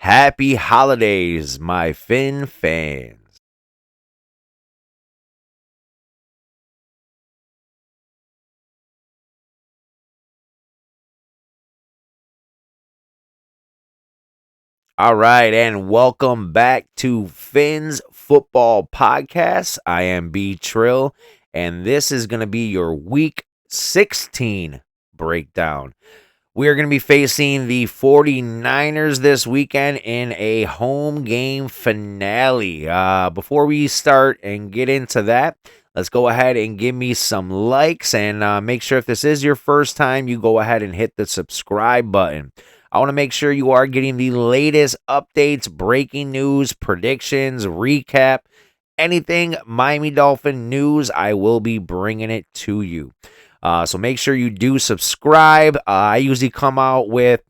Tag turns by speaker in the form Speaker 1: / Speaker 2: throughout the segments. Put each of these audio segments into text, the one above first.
Speaker 1: Happy holidays, my Fin fans. All right, and welcome back to Finn's Football Podcast. I am B Trill, and this is going to be your Week 16 breakdown. We are going to be facing the 49ers this weekend in a home game finale. Before we start and get into that, let's go ahead and give me some likes and make sure if this is your first time, you go ahead and hit the subscribe button. I want to make sure you are getting the latest updates, breaking news, predictions, recap, anything Miami Dolphin news. I will be bringing it to you. So make sure you do subscribe. I usually come out with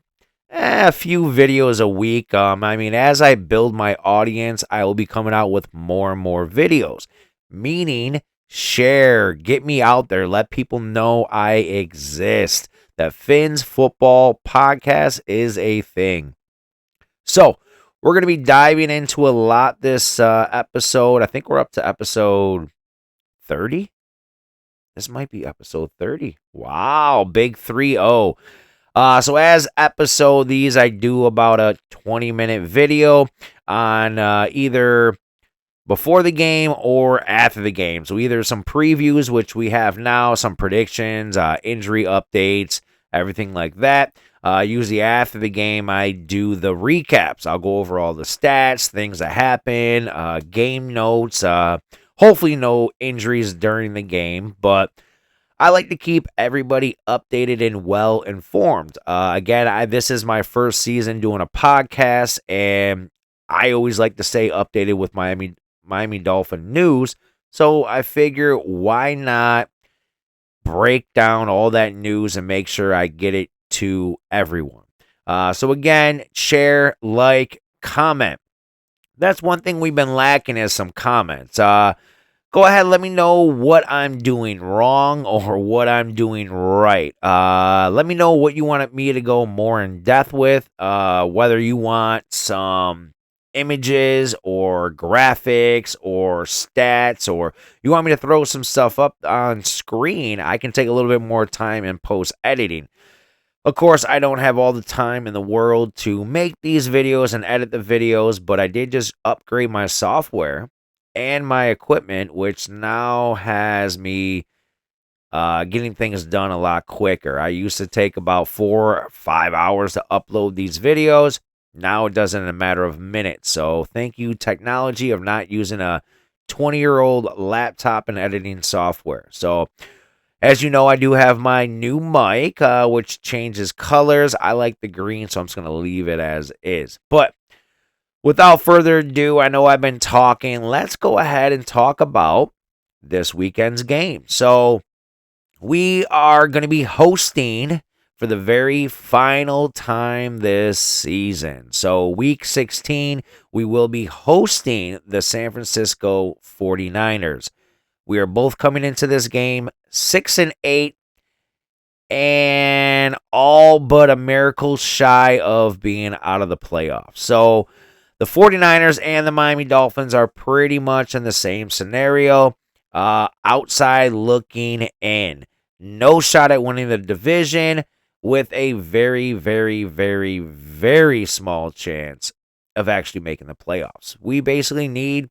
Speaker 1: a few videos a week. As I build my audience, I will be coming out with more and more videos. Meaning, share, get me out there, let people know I exist. That Finn's Football Podcast is a thing. So we're going to be diving into a lot this episode. I think we're up to episode 30. This might be episode 30. Wow, big 3-0. So as episode these, I do about a 20-minute video on either before the game or after the game. So either some previews, which we have now, some predictions, injury updates, everything like that. Usually after the game, I do the recaps. I'll go over all the stats, things that happen, game notes, hopefully no injuries during the game, but I like to keep everybody updated and well informed. Again, this is my first season doing a podcast, and I always like to stay updated with Miami Dolphin news. So I figure, why not break down all that news and make sure I get it to everyone? So again, share, like, comment. That's one thing we've been lacking is some comments. Go ahead, let me know what I'm doing wrong or what I'm doing right. Let me know what you want me to go more in depth with, whether you want some images or graphics or stats, or you want me to throw some stuff up on screen. I can take a little bit more time in post editing. Of course, I don't have all the time in the world to make these videos and edit the videos, but I did just upgrade my software and my equipment, which now has me getting things done a lot quicker. I used to take about 4 or 5 hours to upload these videos. Now it does it in a matter of minutes. So thank you, technology, of not using a 20-year-old laptop and editing software. So as you know, I do have my new mic, which changes colors. I like the green, so I'm just going to leave it as is. But without further ado, I know I've been talking. Let's go ahead and talk about this weekend's game. So we are going to be hosting for the very final time this season. So week 16, we will be hosting the San Francisco 49ers. We are both coming into this game 6-8 and all but a miracle shy of being out of the playoffs. So the 49ers and the Miami Dolphins are pretty much in the same scenario. Outside looking in. No shot at winning the division, with a very, very, very, very small chance of actually making the playoffs. We basically need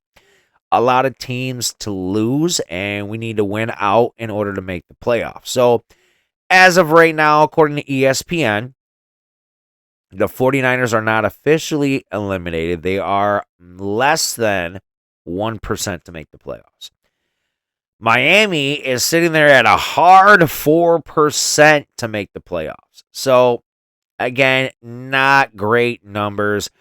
Speaker 1: a lot of teams to lose, and we need to win out in order to make the playoffs. So as of right now, according to ESPN, the 49ers are not officially eliminated. They are less than 1% to make the playoffs. Miami is sitting there at a hard 4% to make the playoffs. So, again, not great numbers.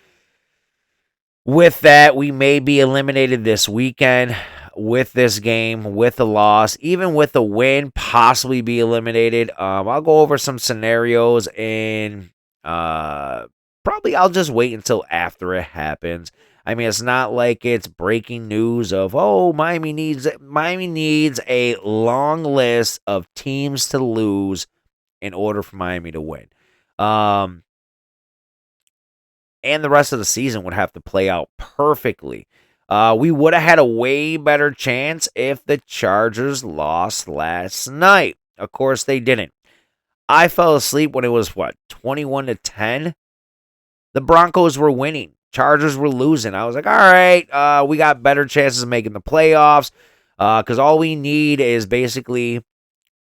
Speaker 1: With that, we may be eliminated this weekend with this game, with a loss, even with a win, possibly be eliminated. I'll go over some scenarios and probably I'll just wait until after it happens. I mean, it's not like it's breaking news of, oh, Miami needs a long list of teams to lose in order for Miami to win. and the rest of the season would have to play out perfectly. We would have had a way better chance if the Chargers lost last night. Of course, they didn't. I fell asleep when it was, 21-10? The Broncos were winning. Chargers were losing. I was like, all right, we got better chances of making the playoffs because all we need is basically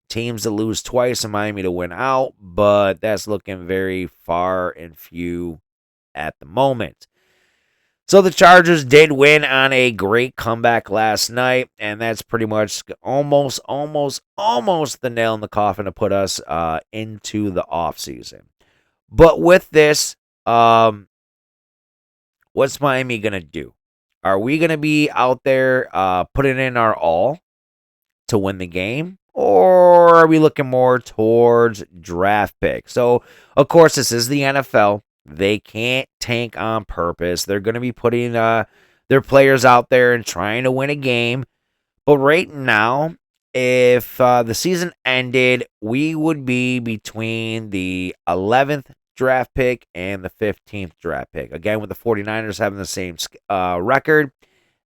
Speaker 1: teams to lose twice and Miami to win out, but that's looking very far and few at the moment. So the Chargers did win on a great comeback last night, and that's pretty much almost the nail in the coffin to put us into the offseason. But with this, what's Miami going to do? Are we going to be out there putting in our all to win the game? Or are we looking more towards draft picks? So, of course, this is the NFL. They can't tank on purpose. They're going to be putting their players out there and trying to win a game. But right now, if the season ended, we would be between the 11th draft pick and the 15th draft pick. Again, with the 49ers having the same record,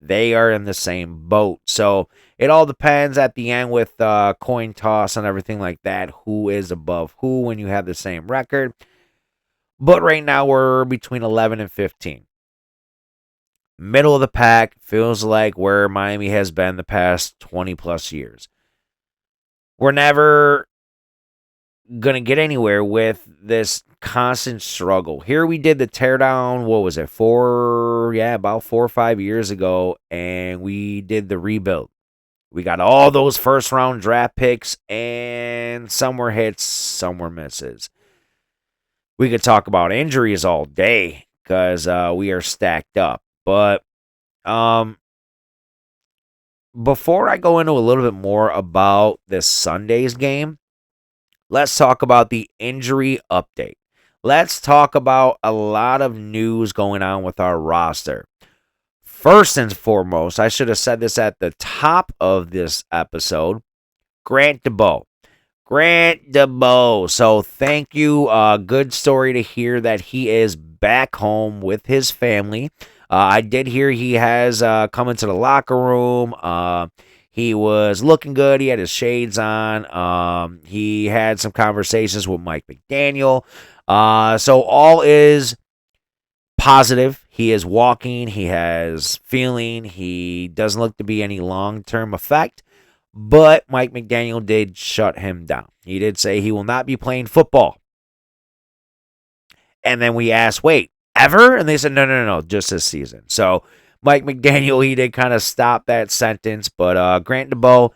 Speaker 1: they are in the same boat. So it all depends at the end with coin toss and everything like that, who is above who when you have the same record. But right now we're between 11 and 15. Middle of the pack feels like where Miami has been the past 20 plus years. We're never going to get anywhere with this constant struggle. Here we did the teardown, what was it, about 4 or 5 years ago, and we did the rebuild. We got all those first round draft picks, and some were hits, some were misses. We could talk about injuries all day because we are stacked up. But before I go into a little bit more about this Sunday's game, let's talk about the injury update. Let's talk about a lot of news going on with our roster. First and foremost, I should have said this at the top of this episode, Grant DeBow. So thank you. Good story to hear that he is back home with his family. I did hear he has come into the locker room. He was looking good. He had his shades on. He had some conversations with Mike McDaniel. So all is positive. He is walking. He has feeling. He doesn't look to be any long-term effect. But Mike McDaniel did shut him down. He did say he will not be playing football. And then we asked, wait, ever? And they said, no, just this season. So Mike McDaniel, he did kind of stop that sentence. But Grant DeBow,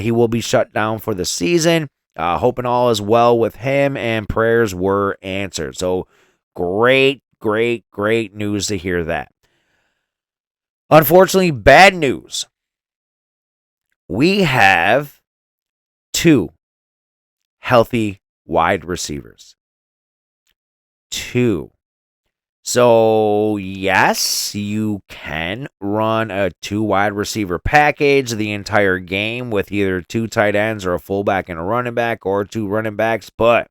Speaker 1: he will be shut down for the season. Hoping all is well with him, and prayers were answered. So great news to hear that. Unfortunately, bad news. We have 2 healthy wide receivers. 2. So, yes, you can run a 2 wide receiver package the entire game with either 2 tight ends or a fullback and a running back or 2 running backs, but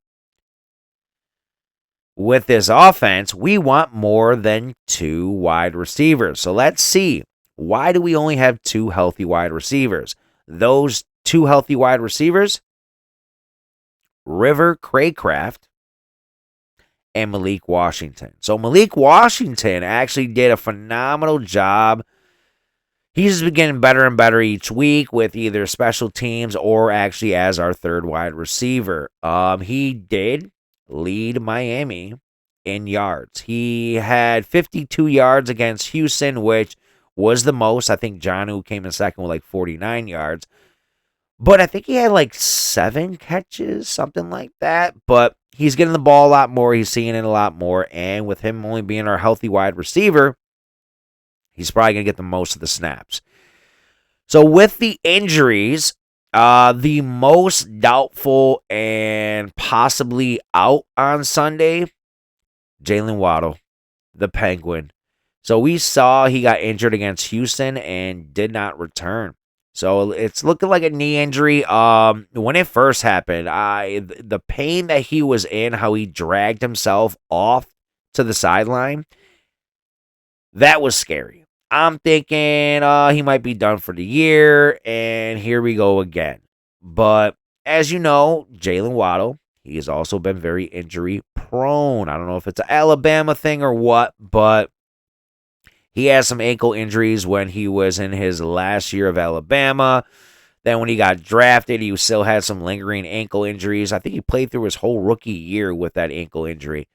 Speaker 1: with this offense, we want more than 2 wide receivers. So let's see. Why do we only have 2 healthy wide receivers? Those 2 healthy wide receivers, River Craycraft and Malik Washington. So Malik Washington actually did a phenomenal job. He's been getting better and better each week with either special teams or actually as our 3rd wide receiver. He did lead Miami in yards. He had 52 yards against Houston, which was the most. I think Jonnu came in second with like 49 yards. But I think he had 7 catches, something like that. But he's getting the ball a lot more. He's seeing it a lot more. And with him only being our healthy wide receiver, he's probably going to get the most of the snaps. So with the injuries, the most doubtful and possibly out on Sunday, Jalen Waddle, the Penguin. So we saw he got injured against Houston and did not return. So it's looking like a knee injury. When it first happened, the pain that he was in, how he dragged himself off to the sideline. That was scary. I'm thinking he might be done for the year, and here we go again. But as you know, Jalen Waddle, he has also been very injury prone. I don't know if it's an Alabama thing or what, but he has some ankle injuries when he was in his last year of Alabama. Then when he got drafted, he still had some lingering ankle injuries. I think he played through his whole rookie year with that ankle injury.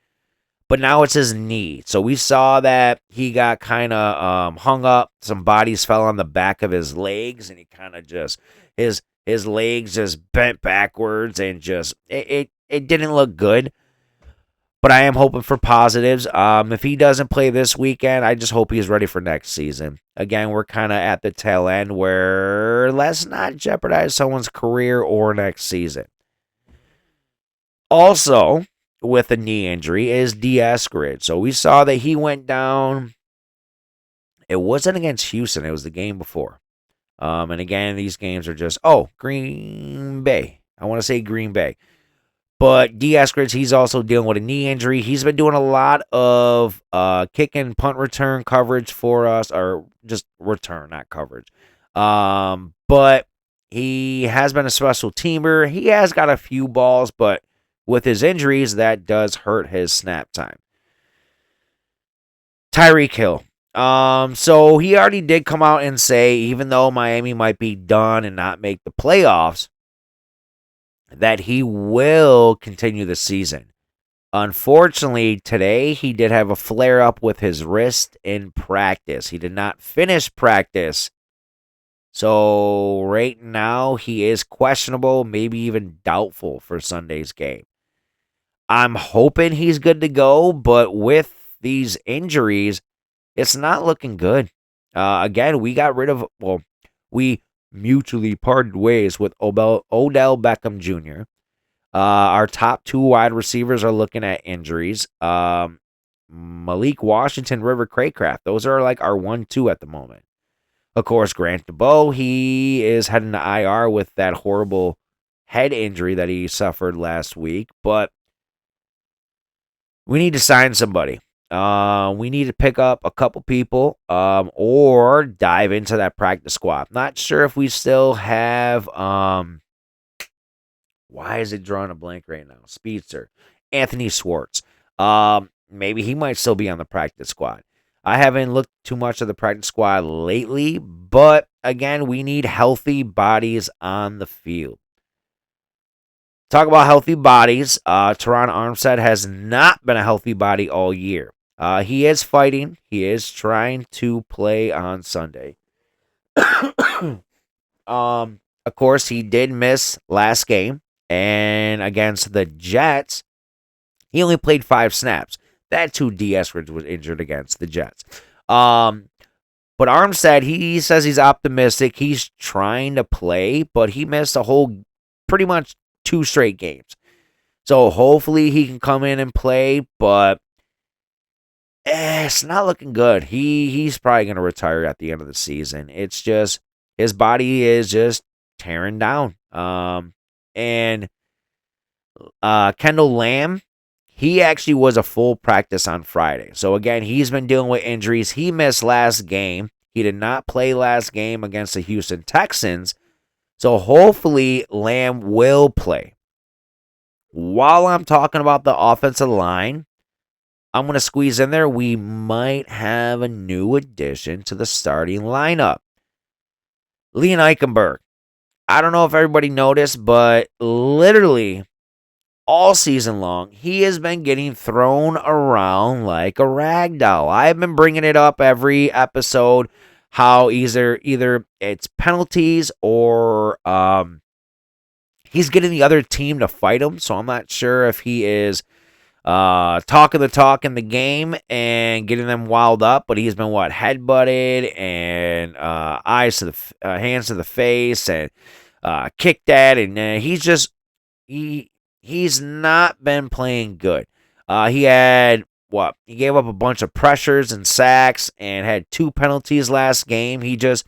Speaker 1: But now it's his knee. So we saw that he got kind of hung up. Some bodies fell on the back of his legs, and he kind of just his legs just bent backwards, and just it didn't look good. But I am hoping for positives. If he doesn't play this weekend, I just hope he's ready for next season. Again, we're kind of at the tail end where let's not jeopardize someone's career or next season. Also, with a knee injury is Eskridge. So we saw that he went down. It wasn't against Houston. It was the game before. And again, these games are just, Green Bay. I want to say Green Bay. But Eskridge, he's also dealing with a knee injury. He's been doing a lot of kick and punt return coverage for us, or just return, not coverage. But he has been a special teamer. He has got a few balls, but with his injuries, that does hurt his snap time. Tyreek Hill. So he already did come out and say, even though Miami might be done and not make the playoffs, that he will continue the season. Unfortunately, today he did have a flare-up with his wrist in practice. He did not finish practice. So right now he is questionable, maybe even doubtful for Sunday's game. I'm hoping he's good to go, but with these injuries, it's not looking good. Again, we got rid of, we mutually parted ways with Odell Beckham Jr. Our top two wide receivers are looking at injuries. Malik Washington, River Craycraft, those are like our 1-2 at the moment. Of course, Grant DeBow, he is heading to IR with that horrible head injury that he suffered last week, but we need to sign somebody. We need to pick up a couple people or dive into that practice squad. Not sure if we still have, why is it drawing a blank right now? Speedster. Anthony Schwartz. Maybe he might still be on the practice squad. I haven't looked too much of the practice squad lately, but again, we need healthy bodies on the field. Talk about healthy bodies. Teron Armstead has not been a healthy body all year. He is fighting. He is trying to play on Sunday. Of course, he did miss last game. And against the Jets, he only played 5 snaps. That's who Eskridge was injured against, the Jets. But Armstead, he says he's optimistic. He's trying to play, but he missed a whole, pretty much 2 straight games. So hopefully he can come in and play, but it's not looking good. He's probably going to retire at the end of the season. It's just, his body is just tearing down. And Kendall Lamb, he actually was a full practice on Friday. So again, he's been dealing with injuries. He missed last game. He did not play last game against the Houston Texans. So hopefully Lamb will play. While I'm talking about the offensive line, I'm going to squeeze in there, we might have a new addition to the starting lineup. Leon Eichenberg. I don't know if everybody noticed, but literally all season long, he has been getting thrown around like a rag doll. I've been bringing it up every episode, how either it's penalties or he's getting the other team to fight him. So I'm not sure if he is talking the talk in the game and getting them wild up, but he's been headbutted and hands to the face and kicked at, and he's not been playing good. He gave up a bunch of pressures and sacks and had 2 penalties last game. He didn't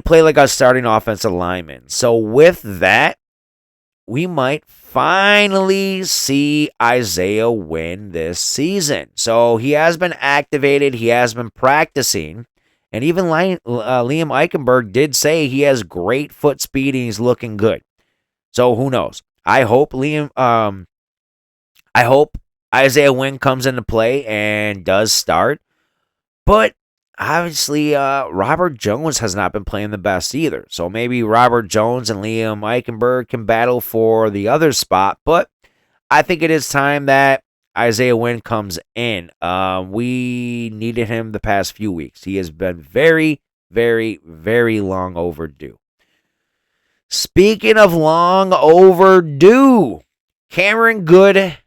Speaker 1: play like a starting offensive lineman. So with that, we might finally see Isaiah win this season. So he has been activated, he has been practicing, and even Liam Eichenberg did say he has great foot speed and he's looking good. So who knows? I hope Isaiah Wynn comes into play and does start. But obviously, Robert Jones has not been playing the best either. So maybe Robert Jones and Liam Eichenberg can battle for the other spot. But I think it is time that Isaiah Wynn comes in. We needed him the past few weeks. He has been very, very, very long overdue. Speaking of long overdue, Cameron Good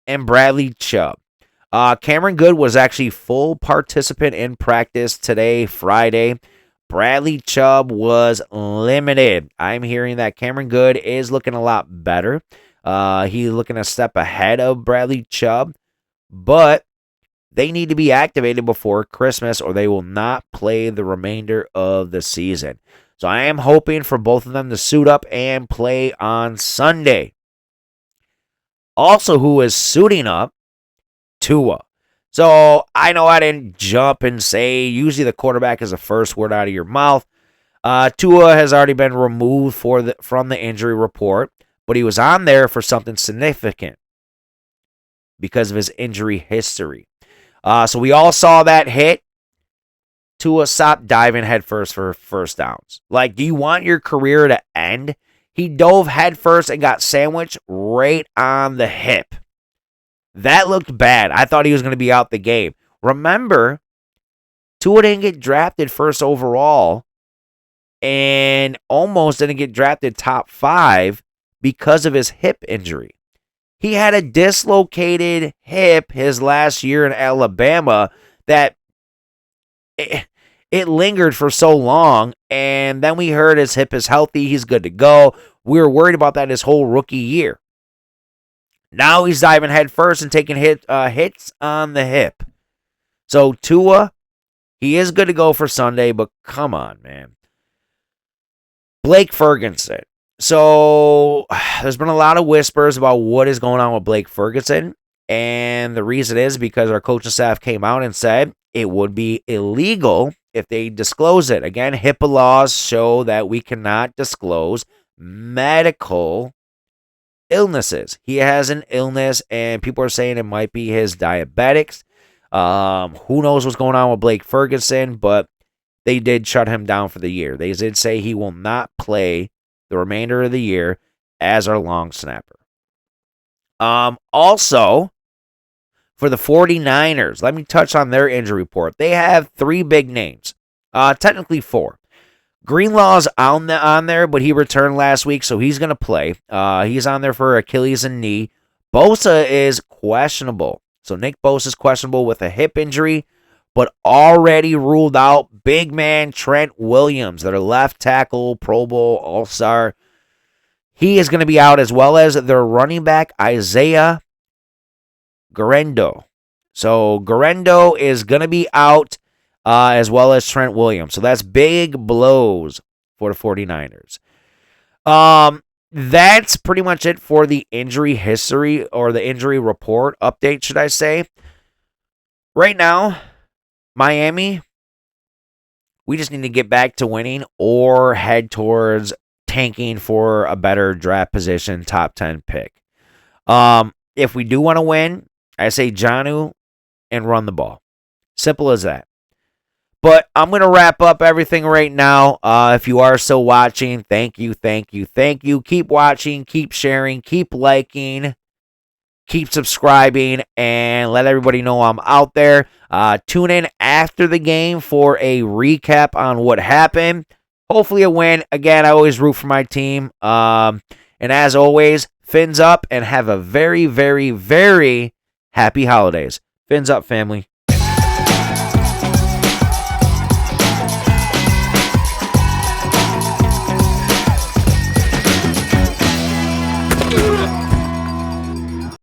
Speaker 1: and Bradley Chubb. Cameron Good was actually full participant in practice today, Friday. Bradley Chubb was limited. I'm hearing that Cameron Good is looking a lot better. He's looking a step ahead of Bradley Chubb, but they need to be activated before Christmas or they will not play the remainder of the season. So I am hoping for both of them to suit up and play on Sunday. Also, who is suiting up? Tua. So I know I didn't jump and say usually the quarterback is the first word out of your mouth. Tua has already been removed from the injury report, but he was on there for something significant because of his injury history. So we all saw that hit. Tua stopped diving headfirst for first downs. Like, do you want your career to end? He dove headfirst and got sandwiched right on the hip. That looked bad. I thought he was going to be out the game. Remember, Tua didn't get drafted first overall and almost didn't get drafted top 5 because of his hip injury. He had a dislocated hip his last year in Alabama that it lingered for so long, and then we heard his hip is healthy, he's good to go. We were worried about that his whole rookie year. Now he's diving head first and taking hits on the hip. So Tua, he is good to go for Sunday, but come on, man. Blake Ferguson. So there's been a lot of whispers about what is going on with Blake Ferguson, and the reason is because our coaching staff came out and said it would be illegal if they disclose it. Again, HIPAA laws show that we cannot disclose medical illnesses. He has an illness, and people are saying it might be his diabetics. Who knows what's going on with Blake Ferguson, but they did shut him down for the year. They did say he will not play the remainder of the year as our long snapper. Also, for the 49ers, let me touch on their injury report. They have 3 big names. Technically 4. Greenlaw's on there, but he returned last week, so he's going to play. He's on there for Achilles and knee. Bosa is questionable. So Nick Bosa is questionable with a hip injury, but already ruled out big man Trent Williams, their left tackle, Pro Bowl, All-Star. He is going to be out, as well as their running back, Isaiah Guerendo. So Guerendo is going to be out, as well as Trent Williams. So that's big blows for the 49ers. That's pretty much it for the injury history, or the injury report update, should I say. Right now, Miami, we just need to get back to winning or head towards tanking for a better draft position, top 10 pick. If we do want to win, I say Jonnu and run the ball. Simple as that. But I'm going to wrap up everything right now. If you are still watching, thank you, thank you, thank you. Keep watching, keep sharing, keep liking, keep subscribing, and let everybody know I'm out there. Tune in after the game for a recap on what happened. Hopefully a win. Again, I always root for my team. And as always, fins up and have a very, very, very happy holidays. Fins up, family.